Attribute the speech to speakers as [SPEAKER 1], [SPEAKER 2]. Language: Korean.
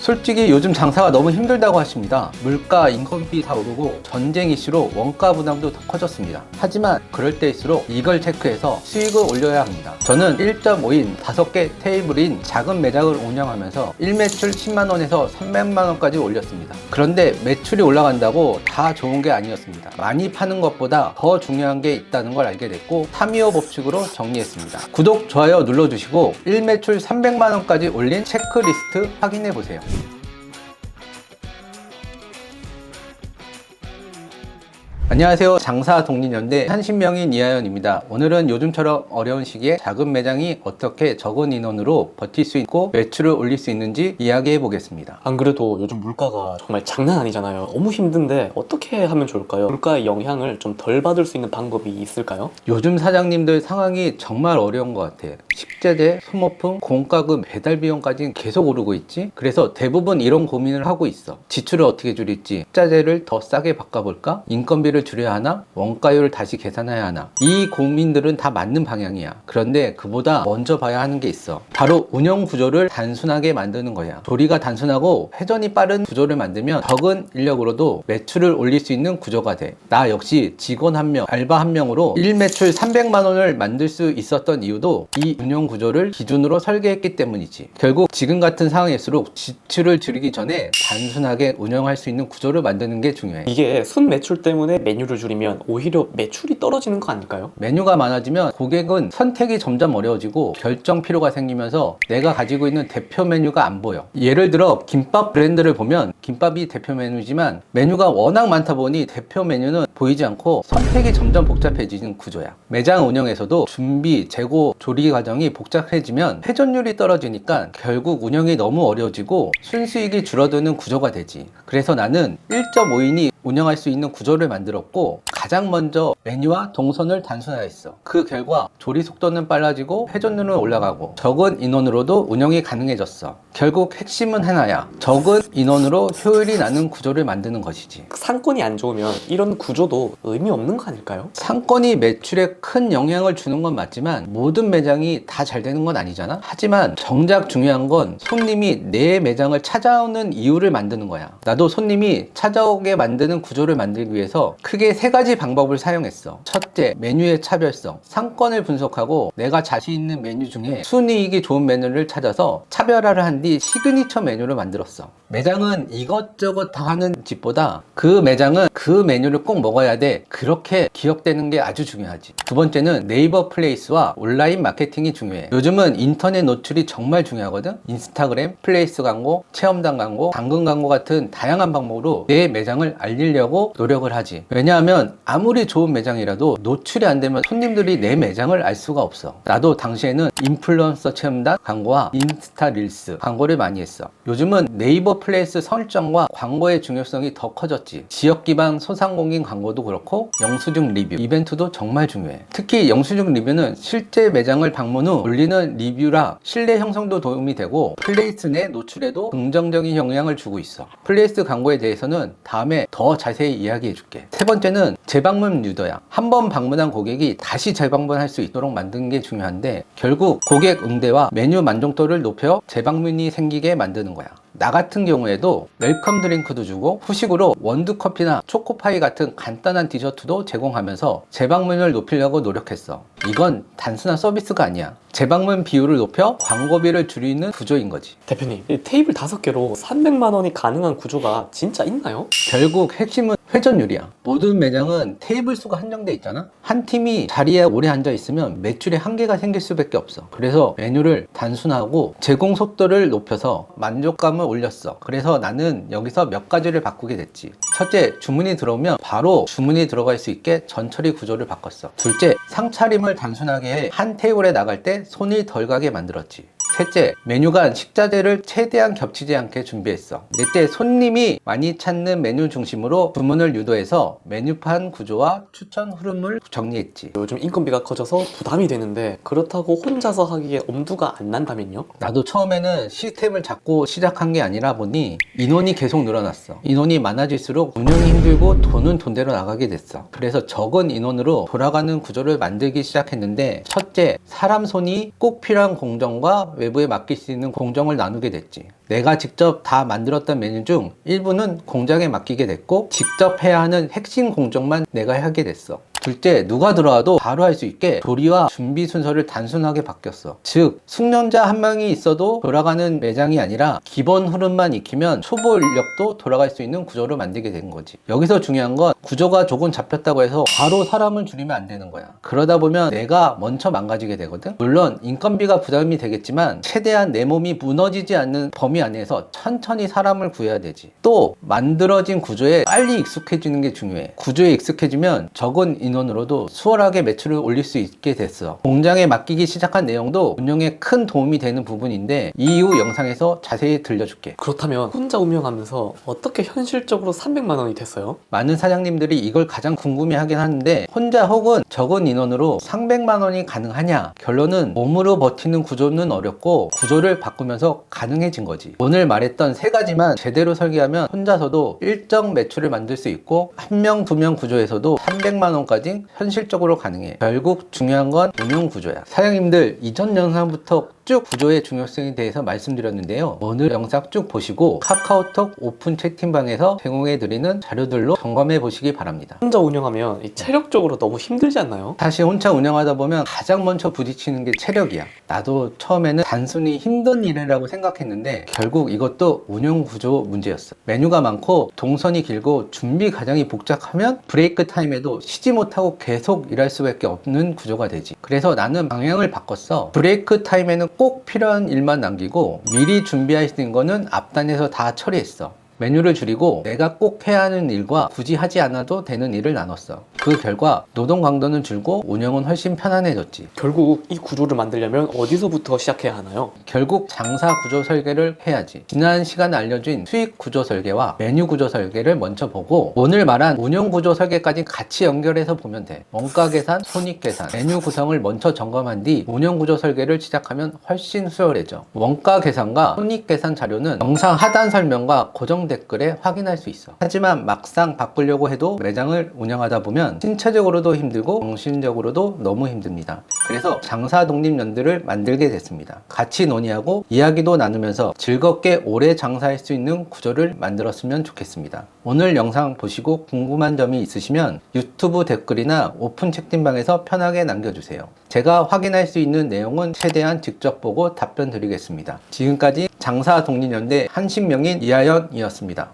[SPEAKER 1] 솔직히 요즘 장사가 너무 힘들다고 하십니다. 물가, 인건비 다 오르고 전쟁 이슈로 원가 부담도 더 커졌습니다. 하지만 그럴 때일수록 이걸 체크해서 수익을 올려야 합니다. 저는 1.5인 5개 테이블인 작은 매장을 운영하면서 1매출 10만원에서 300만원까지 올렸습니다. 그런데 매출이 올라간다고 다 좋은 게 아니었습니다. 많이 파는 것보다 더 중요한 게 있다는 걸 알게 됐고 타미오 법칙으로 정리했습니다. 구독, 좋아요 눌러주시고 1매출 300만원까지 올린 체크리스트 확인해보세요. 안녕하세요. 장사 독립연대 한신명인 이하연입니다. 오늘은 요즘처럼 어려운 시기에 작은 매장이 어떻게 적은 인원으로 버틸 수 있고 매출을 올릴 수 있는지 이야기해 보겠습니다.
[SPEAKER 2] 안 그래도 요즘 물가가 정말 장난 아니잖아요. 너무 힘든데 어떻게 하면 좋을까요? 물가의 영향을 좀 덜 받을 수 있는 방법이 있을까요?
[SPEAKER 1] 요즘 사장님들 상황이 정말 어려운 것 같아요. 식재재, 소모품, 공과금, 배달 비용까지 계속 오르고 있지. 그래서 대부분 이런 고민을 하고 있어. 지출을 어떻게 줄일지, 식자재를 더 싸게 바꿔볼까? 인건비를 줄여야 하나? 원가율을 다시 계산해야 하나? 이 고민들은 다 맞는 방향이야. 그런데 그보다 먼저 봐야 하는 게 있어. 바로 운영 구조를 단순하게 만드는 거야. 조리가 단순하고 회전이 빠른 구조를 만들면 적은 인력으로도 매출을 올릴 수 있는 구조가 돼. 나 역시 직원 1명, 알바 1명으로 1매출 300만 원을 만들 수 있었던 이유도 이 운영 구조를 기준으로 설계했기 때문이지. 결국 지금 같은 상황일수록 지출을 줄이기 전에 단순하게 운영할 수 있는 구조를 만드는 게 중요해.
[SPEAKER 2] 이게 순 매출 때문에 메뉴를 줄이면 오히려 매출이 떨어지는 거 아닐까요?
[SPEAKER 1] 메뉴가 많아지면 고객은 선택이 점점 어려워지고 결정 피로가 생기면서 내가 가지고 있는 대표 메뉴가 안 보여. 예를 들어 김밥 브랜드를 보면 김밥이 대표 메뉴지만 메뉴가 워낙 많다 보니 대표 메뉴는 보이지 않고 선택이 점점 복잡해지는 구조야. 매장 운영에서도 준비, 재고, 조리 과정이 복잡해지면 회전율이 떨어지니까 결국 운영이 너무 어려워지고 순수익이 줄어드는 구조가 되지. 그래서 나는 1.5인이 운영할 수 있는 구조를 만들었고 가장 먼저 메뉴와 동선을 단순화했어. 그 결과 조리 속도는 빨라지고 회전율은 올라가고 적은 인원으로도 운영이 가능해졌어. 결국 핵심은 하나야. 적은 인원으로 효율이 나는 구조를 만드는 것이지.
[SPEAKER 2] 상권이 안 좋으면 이런 구조도 의미 없는 거 아닐까요?
[SPEAKER 1] 상권이 매출에 큰 영향을 주는 건 맞지만 모든 매장이 다 잘 되는 건 아니잖아. 하지만 정작 중요한 건 손님이 내 매장을 찾아오는 이유를 만드는 거야. 나도 손님이 찾아오게 만드는 구조를 만들기 위해서 크게 3가지 방법을 사용했어. 첫째, 메뉴의 차별성. 상권을 분석하고 내가 자신 있는 메뉴 중에 순이익이 좋은 메뉴를 찾아서 차별화를 한 뒤 시그니처 메뉴를 만들었어. 매장은 이것저것 다 하는 집보다 그 매장은 그 메뉴를 꼭 먹어야 돼. 그렇게 기억되는 게 아주 중요하지. 두 번째는 네이버 플레이스와 온라인 마케팅이 중요해. 요즘은 인터넷 노출이 정말 중요하거든. 인스타그램, 플레이스 광고, 체험단 광고, 당근 광고 같은 다양한 방법으로 내 매장을 알리려고 노력을 하지. 왜냐하면 아무리 좋은 매장이라도 노출이 안 되면 손님들이 내 매장을 알 수가 없어. 나도 당시에는 인플루언서 체험단 광고와 인스타 릴스 광고를 많이 했어. 요즘은 네이버 플레이스 설정과 광고의 중요성이 더 커졌지. 지역 기반 소상공인 광고도 그렇고 영수증 리뷰, 이벤트도 정말 중요해. 특히 영수증 리뷰는 실제 매장을 방문 후 올리는 리뷰라 신뢰 형성도 도움이 되고 플레이스 내 노출에도 긍정적인 영향을 주고 있어. 플레이스 광고에 대해서는 다음에 더 자세히 이야기해 줄게. 세 번째는 재방문 유도야. 한번 방문한 고객이 다시 재방문할 수 있도록 만드는 게 중요한데 결국 고객 응대와 메뉴 만족도를 높여 재방문이 생기게 만드는 거야. 나 같은 경우에도 웰컴 드링크도 주고 후식으로 원두커피나 초코파이 같은 간단한 디저트도 제공하면서 재방문을 높이려고 노력했어. 이건 단순한 서비스가 아니야. 재방문 비율을 높여 광고비를 줄이는 구조인 거지.
[SPEAKER 2] 대표님, 이 테이블 5개로 300만 원이 가능한 구조가 진짜 있나요?
[SPEAKER 1] 결국 핵심은 회전율이야. 모든 매장은 테이블 수가 한정돼 있잖아. 한 팀이 자리에 오래 앉아 있으면 매출에 한계가 생길 수밖에 없어. 그래서 메뉴를 단순하고 제공 속도를 높여서 만족감을 올렸어. 그래서 나는 여기서 몇 가지를 바꾸게 됐지. 첫째, 주문이 들어오면 바로 주문이 들어갈 수 있게 전처리 구조를 바꿨어. 둘째, 상차림을 단순하게 해 한 테이블에 나갈 때 손이 덜 가게 만들었지. 셋째, 메뉴가 식자재를 최대한 겹치지 않게 준비했어. 넷째, 손님이 많이 찾는 메뉴 중심으로 주문을 유도해서 메뉴판 구조와 추천 흐름을 정리했지.
[SPEAKER 2] 요즘 인건비가 커져서 부담이 되는데 그렇다고 혼자서 하기에 엄두가 안 난다면요?
[SPEAKER 1] 나도 처음에는 시스템을 잡고 시작한 게 아니라 보니 인원이 계속 늘어났어. 인원이 많아질수록 운영이 힘들고 돈은 돈대로 나가게 됐어. 그래서 적은 인원으로 돌아가는 구조를 만들기 시작했는데 첫째, 사람 손이 꼭 필요한 공정과 외부에 맡길 수 있는 공정을 나누게 됐지. 내가 직접 다 만들었던 메뉴 중 일부는 공장에 맡기게 됐고 직접 해야 하는 핵심 공정만 내가 하게 됐어. 둘째, 누가 들어와도 바로 할 수 있게 조리와 준비 순서를 단순하게 바뀌었어. 즉, 숙련자 한 명이 있어도 돌아가는 매장이 아니라 기본 흐름만 익히면 초보 인력도 돌아갈 수 있는 구조를 만들게 된 거지. 여기서 중요한 건 구조가 조금 잡혔다고 해서 바로 사람을 줄이면 안 되는 거야. 그러다 보면 내가 먼저 망가지게 되거든. 물론 인건비가 부담이 되겠지만 최대한 내 몸이 무너지지 않는 범위 안에서 천천히 사람을 구해야 되지. 또 만들어진 구조에 빨리 익숙해지는 게 중요해. 구조에 익숙해지면 적은 인원으로도 수월하게 매출을 올릴 수 있게 됐어. 공장에 맡기기 시작한 내용도 운영에 큰 도움이 되는 부분인데 이후 영상에서 자세히 들려줄게.
[SPEAKER 2] 그렇다면 혼자 운영하면서 어떻게 현실적으로 300만 원이 됐어요?
[SPEAKER 1] 많은 사장님들이 이걸 가장 궁금해 하긴 하는데 혼자 혹은 적은 인원으로 300만 원이 가능하냐? 결론은 몸으로 버티는 구조는 어렵고 구조를 바꾸면서 가능해진 거지. 오늘 말했던 세 가지만 제대로 설계하면 혼자서도 일정 매출을 만들 수 있고 한 명, 두 명 구조에서도 300만 원까지 현실적으로 가능해. 결국 중요한 건 운영 구조야. 사장님들 이전 영상부터 쭉 구조의 중요성에 대해서 말씀드렸는데요. 오늘 영상 쭉 보시고 카카오톡 오픈 채팅방에서 제공해드리는 자료들로 점검해 보시기 바랍니다.
[SPEAKER 2] 혼자 운영하면 이 체력적으로 너무 힘들지 않나요?
[SPEAKER 1] 사실 혼자 운영하다 보면 가장 먼저 부딪히는 게 체력이야. 나도 처음에는 단순히 힘든 일이라고 생각했는데 결국 이것도 운영 구조 문제였어. 메뉴가 많고 동선이 길고 준비 과정이 복잡하면 브레이크 타임에도 쉬지 못하고 계속 일할 수밖에 없는 구조가 되지. 그래서 나는 방향을 바꿨어. 브레이크 타임에는 꼭 필요한 일만 남기고 미리 준비할 수 있는 거는 앞단에서 다 처리했어. 메뉴를 줄이고 내가 꼭 해야 하는 일과 굳이 하지 않아도 되는 일을 나눴어. 그 결과 노동 강도는 줄고 운영은 훨씬 편안해졌지.
[SPEAKER 2] 결국 이 구조를 만들려면 어디서부터 시작해야 하나요?
[SPEAKER 1] 결국 장사 구조 설계를 해야지. 지난 시간에 알려준 수익 구조 설계와 메뉴 구조 설계를 먼저 보고 오늘 말한 운영 구조 설계까지 같이 연결해서 보면 돼. 원가 계산, 손익 계산, 메뉴 구성을 먼저 점검한 뒤 운영 구조 설계를 시작하면 훨씬 수월해져. 원가 계산과 손익 계산 자료는 영상 하단 설명과 고정 댓글에 확인할 수 있어. 하지만 막상 바꾸려고 해도 매장을 운영하다 보면 신체적으로도 힘들고 정신적으로도 너무 힘듭니다. 그래서 장사 독립연들을 만들게 됐습니다. 같이 논의하고 이야기도 나누면서 즐겁게 오래 장사할 수 있는 구조를 만들었으면 좋겠습니다. 오늘 영상 보시고 궁금한 점이 있으시면 유튜브 댓글이나 오픈 채팅방에서 편하게 남겨주세요. 제가 확인할 수 있는 내용은 최대한 직접 보고 답변 드리겠습니다. 지금까지 장사 독립연대 한식명인 이하연이었습니다.